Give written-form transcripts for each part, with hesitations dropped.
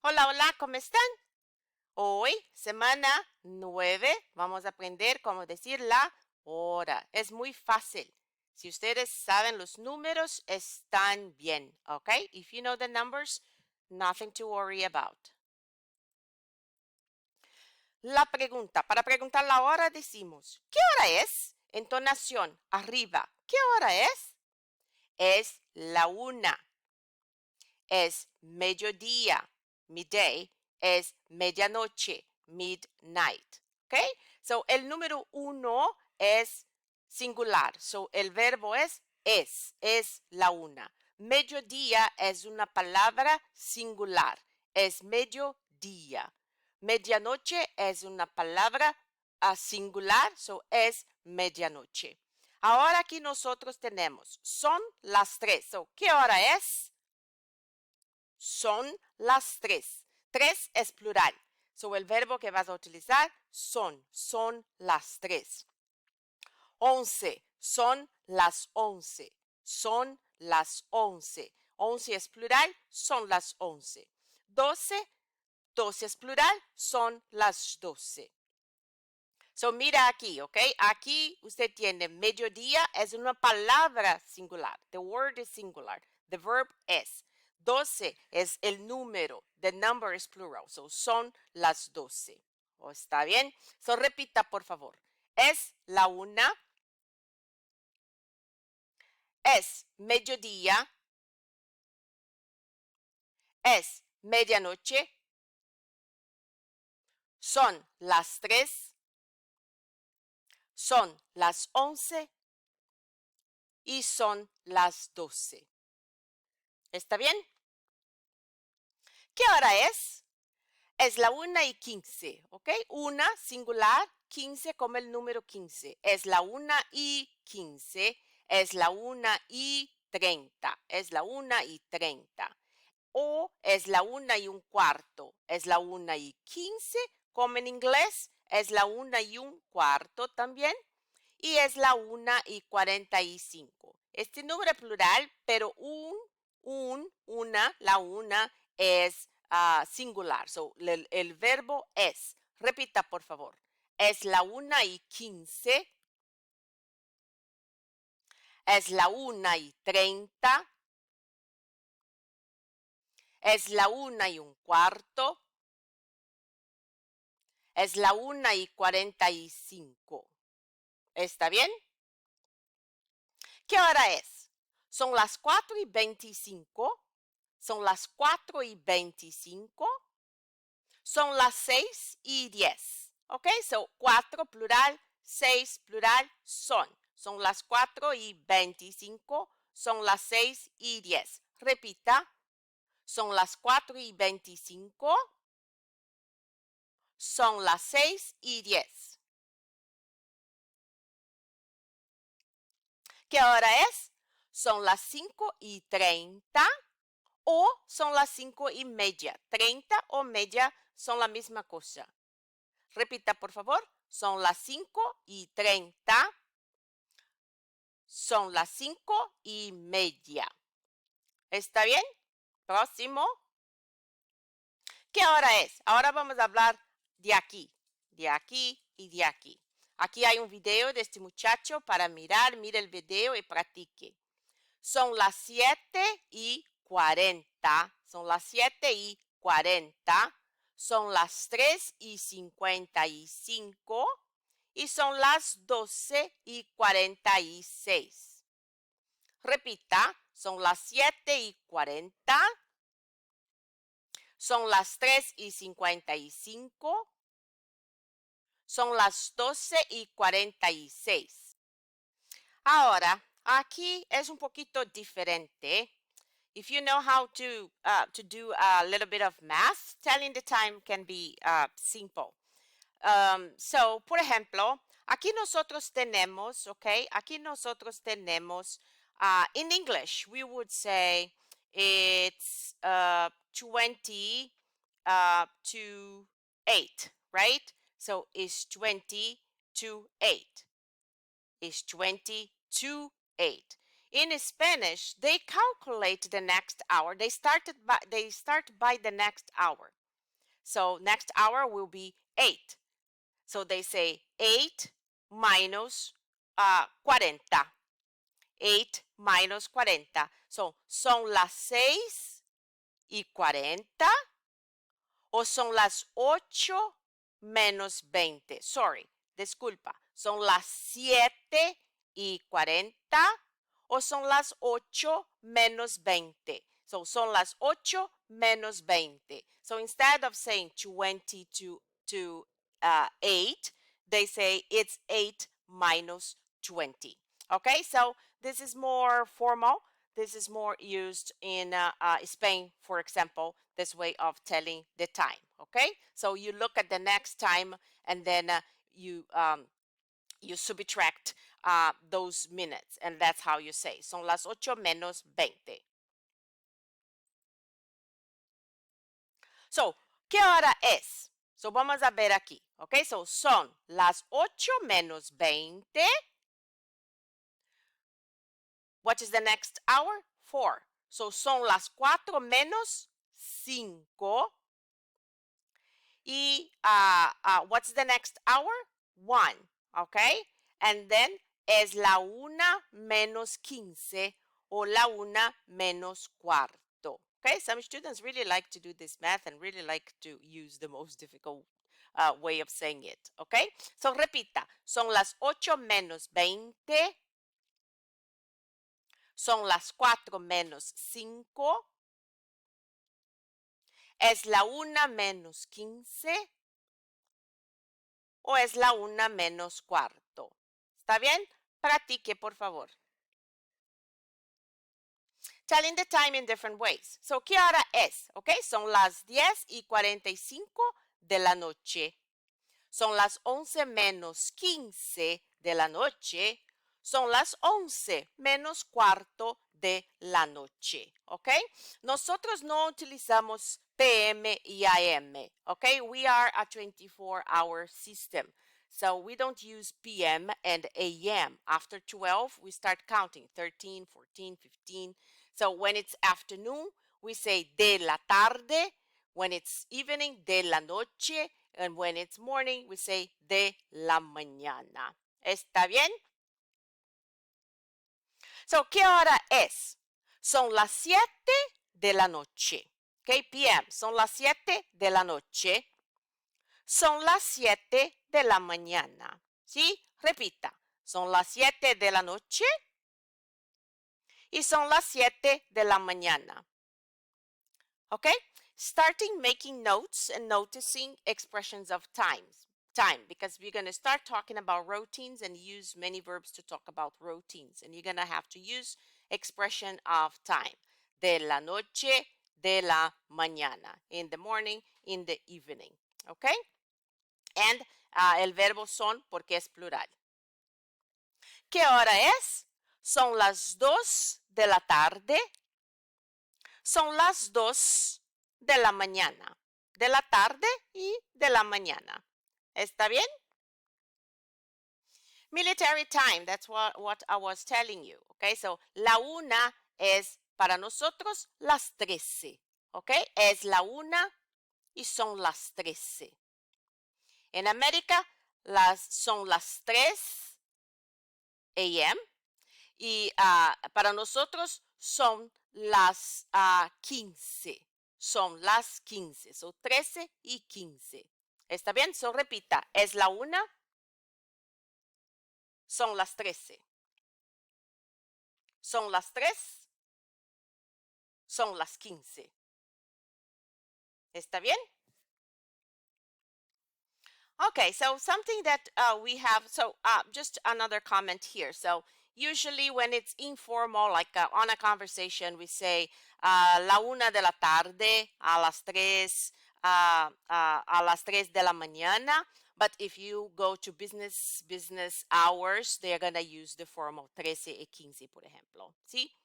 Hola, hola, ¿cómo están? Hoy, semana 9, vamos a aprender cómo decir la hora. Es muy fácil. Si ustedes saben los números, están bien, ¿ok? If you know the numbers, nothing to worry about. La pregunta, para preguntar la hora decimos, ¿qué hora es? Entonación, arriba, ¿qué hora es? Es la 1. Es mediodía, midday, es medianoche, midnight. ¿Ok? So, el número 1 es singular. So, el verbo es la 1. Mediodía es una palabra singular, es mediodía. Medianoche es una palabra singular, so es medianoche. Ahora aquí nosotros tenemos, son las 3. So, ¿qué hora es? Son las 3. 3 es plural. So, el verbo que vas a utilizar son las 3. 11, son las 11. Son las 11. 11 es plural, son las 11. 12, 12 es plural, son las 12. So, mira aquí, ¿ok? Aquí usted tiene mediodía, es una palabra singular. The word is singular. The verb es. 12 es el número. The number is plural. So, son las 12. ¿O está bien? So, repita, por favor. Es la 1. Es mediodía. Es medianoche. Son las 3. Son las 11. Y son las 12. ¿Está bien? ¿Qué hora es? Es la 1:15, ¿ok? 1 singular, 15 como el número 15. Es la 1:15, es la 1:30, es la 1:30. O es la 1:15, es la 1:15, como en inglés, es la 1:15 también. Y es la 1:45. Este número es plural, pero la una es singular. So, el verbo es. Repita, por favor. Es la 1:15. Es la 1:30. Es la 1:15. Es la 1:45. ¿Está bien? ¿Qué hora es? Son las 4:25. Son las 4:25. Son las 6:10. ¿Ok? So, 4 plural, 6 plural, son. Son las 4:25. Son las 6:10. Repita. Son las 4:25. Son las 6:10. ¿Qué hora es? Son las 5:30 o son las 5:30. 30 o media son la misma cosa. Repita, por favor. Son las 5:30. Son las 5:30. ¿Está bien? Próximo. ¿Qué hora es? Ahora vamos a hablar de aquí y de aquí. Aquí hay un video de este muchacho para mirar. Mire el video y practique. Son las 7:40. Son las 7:40. Son las 3:55. Y son las 12:46. Repita, son las 7:40. Son las 3:55. Son las 12:46. Ahora, aquí es un poquito diferente. If you know how to do a little bit of math, telling the time can be simple. So, por ejemplo, aquí nosotros tenemos, okay, aquí nosotros tenemos, in English, we would say it's 20 to 8, right? So, it's 20 to 8. It's 20 to 8. in Spanish, they calculate the next hour. They start by the next hour. So next hour will be 8. So they say 8 minus 40. 8 minus 40. So, ¿son las 6:40 o son las 8 menos 20? Sorry, disculpa. ¿Son las 7:40 o son las 8 menos 20? So, son las 8 menos 20. So, instead of saying 20 to 8, they say it's 8 minus 20. Okay, so this is more formal. This is more used in Spain, for example, this way of telling the time. Okay, so you look at the next time and then you subtract those minutes, and that's how you say son las 8 menos 20. So, ¿qué hora es? So, vamos a ver aquí. Okay, so son las 8 menos 20. What is the next hour? 4. So, son las 4 menos 5. Y what's the next hour? 1. Okay? And then es la 1 menos 15 o la 1 menos 4. Okay? Some students really like to do this math and really like to use the most difficult way of saying it. Okay? So, repita. Son las 8 menos 20. Son las 4 menos 5. ¿Es la 1 menos 15 o es la 1 menos 4? ¿Está bien? Practique, por favor. Telling the time in different ways. So, ¿qué hora es? Okay, son las 10:45 de la noche. Son las 11 menos 15 de la noche. Son las 11 menos 1/4 de la noche. ¿Ok? Nosotros no utilizamos PM y AM. ¿Ok? We are a 24-hour system. So we don't use PM and AM. After 12, we start counting 13, 14, 15. So when it's afternoon, we say de la tarde. When it's evening, de la noche. And when it's morning, we say de la mañana. ¿Está bien? So, ¿qué hora es? Son las 7 de la noche. ¿Ok? PM. Son las 7 de la noche. Son las 7 de la mañana. ¿Sí? Repita. Son las 7 de la noche y son las 7 de la mañana. Okay? Starting making notes and noticing expressions of time, because we're going to start talking about routines and use many verbs to talk about routines. And you're going to have to use expression of time. De la noche, de la mañana. In the morning, in the evening. Okay? And el verbo son porque es plural. ¿Qué hora es? Son las 2 de la tarde. Son las 2 de la mañana. De la tarde y de la mañana. ¿Está bien? Military time, that's what I was telling you. Okay, so la 1 es para nosotros las 13. Okay, es la 1 y son las 13. En América son las 3 a.m. y para nosotros son las 15. Son las 15. Son 13 y 15. ¿Está bien? So repita. Es la 1. Son las 13. Son las 3. Son las 15. ¿Está bien? Okay, so something that we have, so just another comment here. So usually when it's informal, like on a conversation, we say la 1 de la tarde, a las 3, a las 3 de la mañana. But if you go to business hours, they're going to use the formal 13 y 15, por ejemplo. ¿Sí?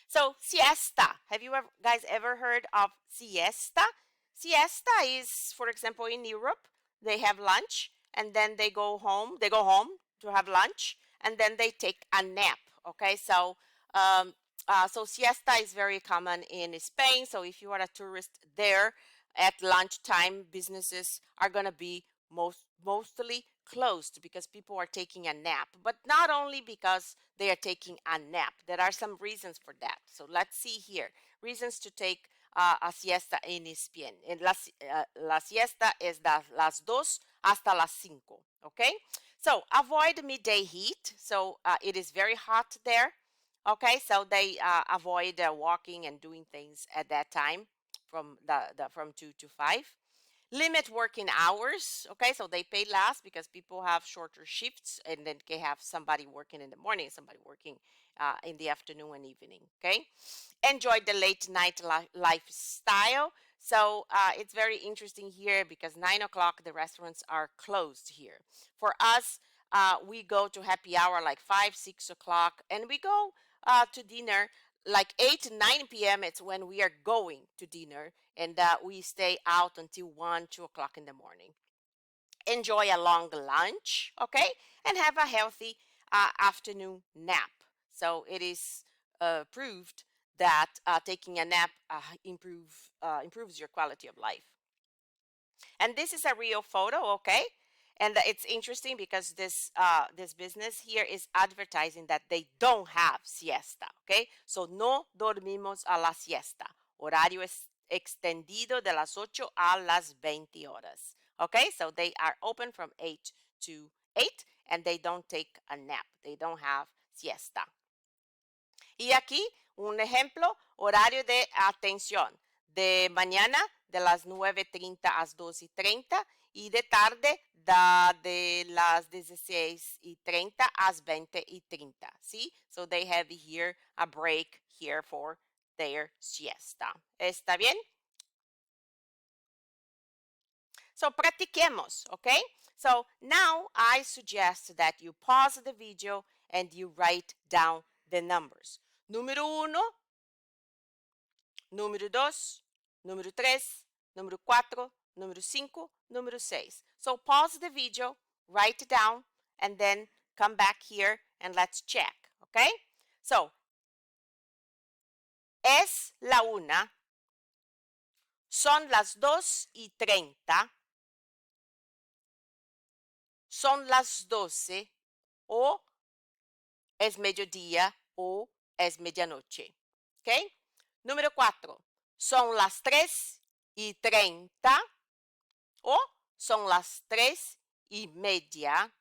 So, siesta. Have you guys ever heard of siesta? Siesta is, for example, in Europe, they have lunch and then they go home to have lunch and then they take a nap. Okay, so so siesta is very common in Spain. So if you are a tourist there at lunchtime, businesses are going to be mostly closed because people are taking a nap. But not only because they are taking a nap, there are some reasons for that. So let's see here. Reasons to take a siesta en Spain. La siesta es de las 2 hasta las 5. Okay? So avoid midday heat. So it is very hot there. Okay, so they avoid walking and doing things at that time from from 2 to 5. Limit working hours. Okay, so they pay less because people have shorter shifts, and then they have somebody working in the morning, somebody working in the afternoon and evening. Okay, enjoy the late night lifestyle. So it's very interesting here because 9 o'clock the restaurants are closed here. For us, we go to happy hour like 5, 6 o'clock, and we go to dinner like 8, 9 p.m. It's when we are going to dinner, and we stay out until 1, 2 o'clock in the morning. Enjoy a long lunch, okay, and have a healthy afternoon nap. So it is proved that taking a nap improves your quality of life. And this is a real photo, okay? And it's interesting because this business here is advertising that they don't have siesta, okay? So no dormimos a la siesta. Horario extendido de las 8 a las 20 horas. Okay, so they are open from 8 to 8 and they don't take a nap. They don't have siesta. Y aquí un ejemplo, horario de atención. De mañana de las 9:30 a las 2:30 y de tarde de las 16:30 a las 20:30. ¿Sí? So they have here a break here for their siesta. ¿Está bien? So practiquemos, okay? So now I suggest that you pause the video and you write down the numbers. Número 1, número 2, número 3, número 4, número 5, número 6. So pause the video, write it down, and then come back here and let's check, okay? So, es la 1, son las 2:30, son las 12, o es mediodía, o es medianoche, ¿ok? Número 4, son las 3:30, o son las 3:30.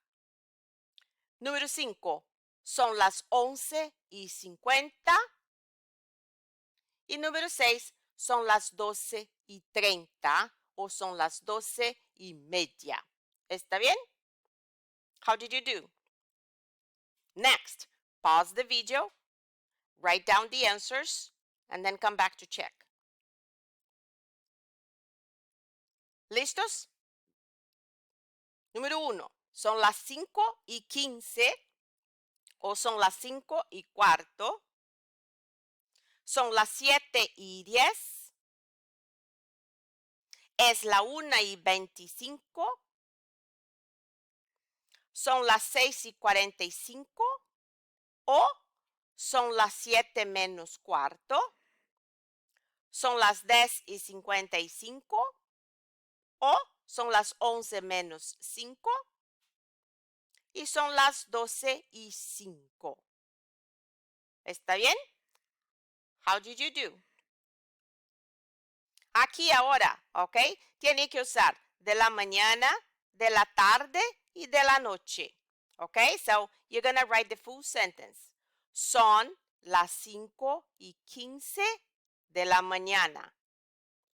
Número 5, son las 11:50. Y número 6, son las 12:30 o son las 12:30. ¿Está bien? How did you do? Next, pause the video, write down the answers, and then come back to check. ¿Listos? Número 1, son las 5:15 o son las 5:15. Son las 7:10. Es la 1:25. Son las 6:45. O son las 7 menos cuarto. Son las 10:55. O son las 11 menos 5. Y son las 12:05. ¿Está bien? How did you do? Aquí ahora, ¿ok? Tiene que usar de la mañana, de la tarde y de la noche. ¿Ok? So, you're going to write the full sentence. Son las 5:15 de la mañana.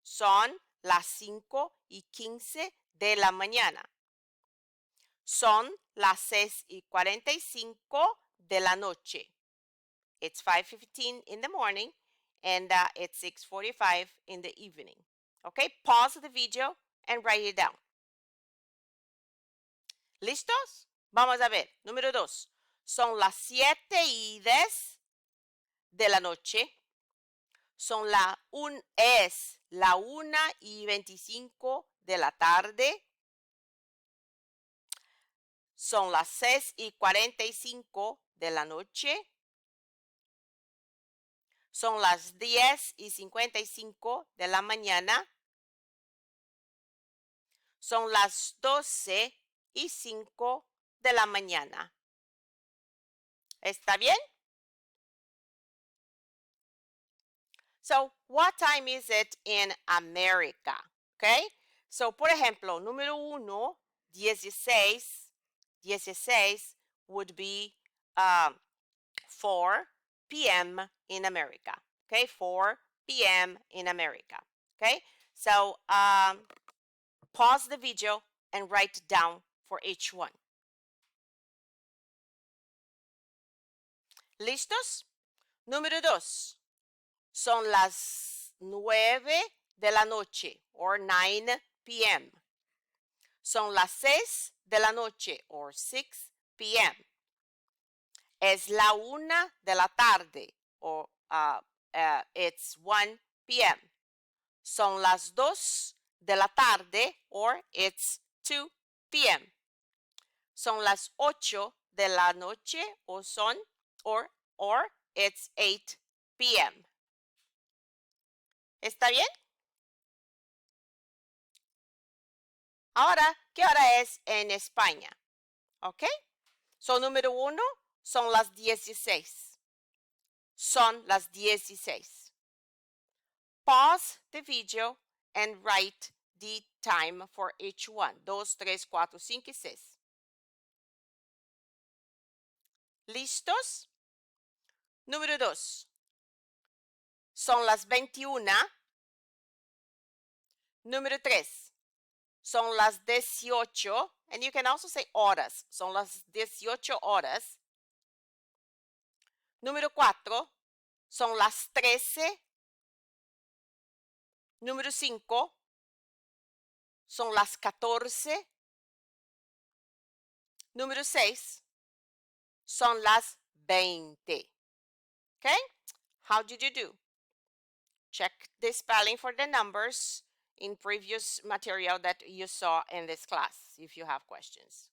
Son las 5:15 de la mañana. Son las 6:45 de la noche. It's 5:15 in the morning and it's 6:45 in the evening. Okay, pause the video and write it down. ¿Listos? Vamos a ver. Número 2. Son las 7:10 de la noche. Es la 1:25 de la tarde. Son las 6:45 de la noche. Son las 10:55 de la mañana. Son las 12:05 de la mañana. ¿Está bien? So, what time is it in America? Okay? So, por ejemplo, número 1, 16 would be 4 p.m. in America. Okay? 4 p.m. in America. Okay? So, pause the video and write down for each one. ¿Listos? Número 2. Son las 9 de la noche, or 9 p.m. Son las 6 de la noche, or 6 p.m. Es la 1 de la tarde, or it's 1 p.m. Son las 2 de la tarde, or it's 2 p.m. Son las 8 de la noche, or it's 8 p.m. ¿Está bien? Ahora, ¿qué hora es en España? ¿Ok? So, número 1, son las 16. Son las 16. Pause the video and write the time for each one. 2, 3, 4, 5 y 6. ¿Listos? Número 2. Son las 21. Número 3. Son las 18. And you can also say horas. Son las 18 horas. Número 4. Son las 13. Número 5. Son las 14. Número 6. Son las 20. Okay? How did you do? Check the spelling for the numbers in previous material that you saw in this class if you have questions.